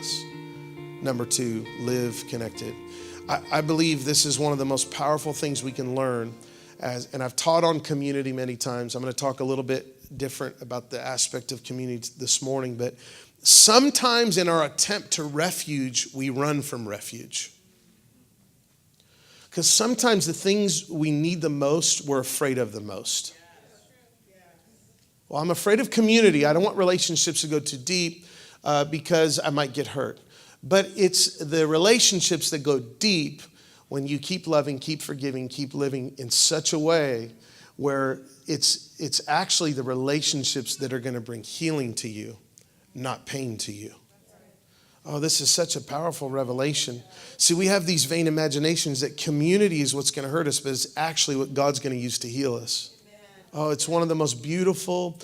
us. Number 2, live connected. I believe this is one of the most powerful things we can learn. And I've taught on community many times. I'm going to talk a little bit different about the aspect of community this morning. But sometimes in our attempt to refuge, we run from refuge. Because sometimes the things we need the most, we're afraid of the most. Well, I'm afraid of community. I don't want relationships to go too deep because I might get hurt. But it's the relationships that go deep when you keep loving, keep forgiving, keep living in such a way where it's actually the relationships that are going to bring healing to you, not pain to you. Oh, this is such a powerful revelation. See, we have these vain imaginations that community is what's going to hurt us, but it's actually what God's going to use to heal us. Oh, it's one of the most beautiful,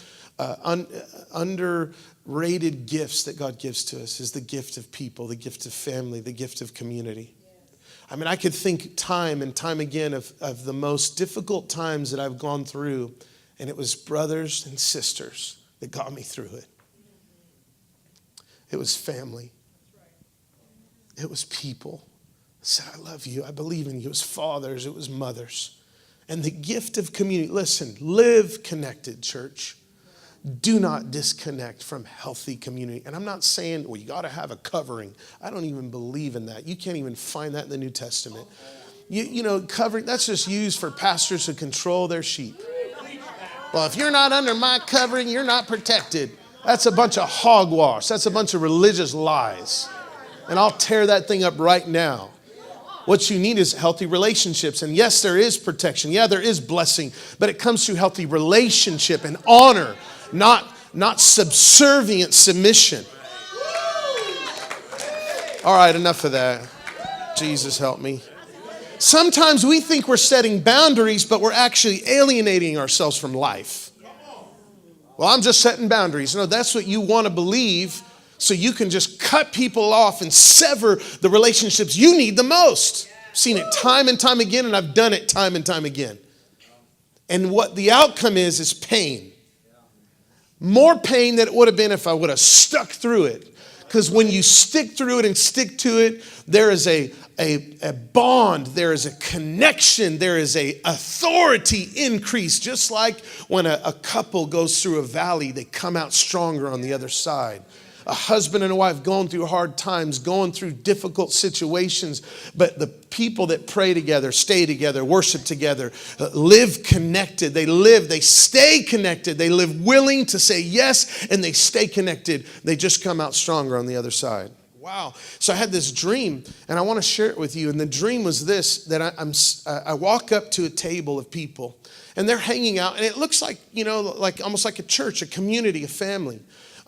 underrated gifts that God gives to us is the gift of people, the gift of family, the gift of community. I mean, I could think time and time again of the most difficult times that I've gone through, and it was brothers and sisters that got me through it. It was family. It was people. I said, I love you. I believe in you. It was fathers. It was mothers. And the gift of community. Listen, live connected, church. Do not disconnect from healthy community. And I'm not saying, well, you got to have a covering. I don't even believe in that. You can't even find that in the New Testament. You know, covering, that's just used for pastors to control their sheep. Well, if you're not under my covering, you're not protected. That's a bunch of hogwash. That's a bunch of religious lies. And I'll tear that thing up right now. What you need is healthy relationships. And yes, there is protection. Yeah, there is blessing. But it comes through healthy relationship and honor, not subservient submission. All right, enough of that. Jesus, help me. Sometimes we think we're setting boundaries, but we're actually alienating ourselves from life. Well, I'm just setting boundaries. No, that's what you want to believe, so you can just cut people off and sever the relationships you need the most. I've seen it time and time again, and I've done it time and time again. And what the outcome is pain. More pain than it would have been if I would have stuck through it. Because when you stick through it and stick to it, there is a bond, there is a connection, there is a authority increase. Just like when a couple goes through a valley, they come out stronger on the other side. A husband and a wife going through hard times, going through difficult situations, but the people that pray together, stay together, worship together, live connected. They stay connected. They live willing to say yes, and they stay connected. They just come out stronger on the other side. Wow. So I had this dream, and I want to share it with you. And the dream was this, that I walk up to a table of people, and they're hanging out, and it looks like, like almost like a church, a community, a family.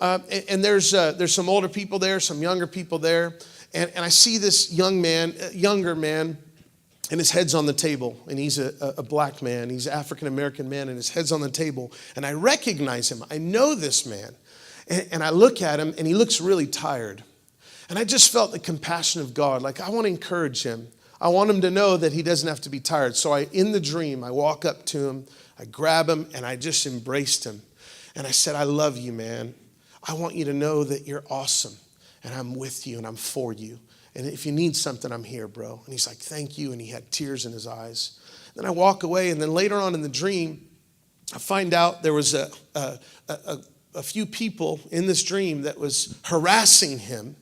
And there's some older people there, some younger people there. And I see this younger man, and his head's on the table. And he's a black man. He's an African-American man, and his head's on the table. And I recognize him. I know this man. And I look at him, and he looks really tired. And I just felt the compassion of God. Like, I want to encourage him. I want him to know that he doesn't have to be tired. So in the dream, I walk up to him, I grab him, and I just embraced him. And I said, I love you, man. I want you to know that you're awesome, and I'm with you, and I'm for you. And if you need something, I'm here, bro. And he's like, thank you. And he had tears in his eyes. Then I walk away, and then later on in the dream, I find out there was a few people in this dream that was harassing him.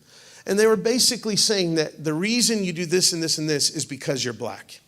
And they were basically saying that the reason you do this and this and this is because you're black.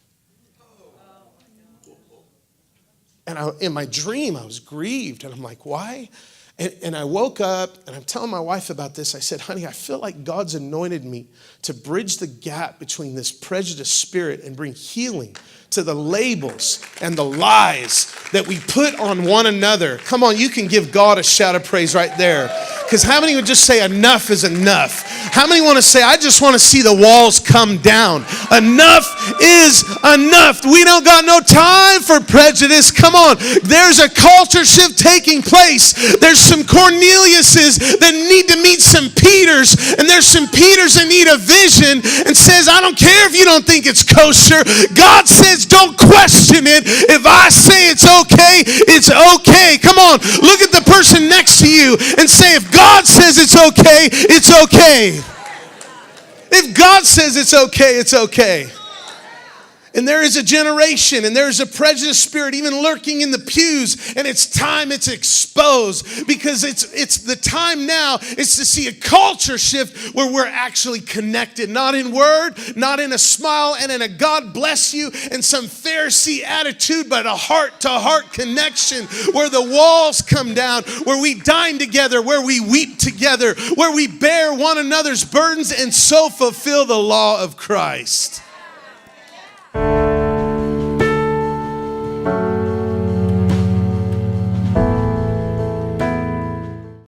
And in my dream, I was grieved. And I'm like, why? And I woke up, and I'm telling my wife about this. I said, honey, I feel like God's anointed me to bridge the gap between this prejudiced spirit and bring healing to the labels and the lies that we put on one another. Come on, you can give God a shout of praise right there. Because how many would just say enough is enough? How many want to say, I just want to see the walls come down? Enough is enough. We don't got no time for prejudice. Come on. There's a culture shift taking place. There's some Corneliuses that need to meet some Peters. And there's some Peters that need a vision and says, I don't care if you don't think it's kosher. God says, don't question it. If I say it's okay, it's okay. Come on. Look at the person next to you and say, if God says it's okay, it's okay. If God says it's okay, it's okay. And there is a generation and there's a prejudiced spirit even lurking in the pews, and it's time it's exposed, because it's the time now is to see a culture shift where we're actually connected, not in word, not in a smile and in a God bless you and some Pharisee attitude, but a heart-to-heart connection where the walls come down, where we dine together, where we weep together, where we bear one another's burdens and so fulfill the law of Christ.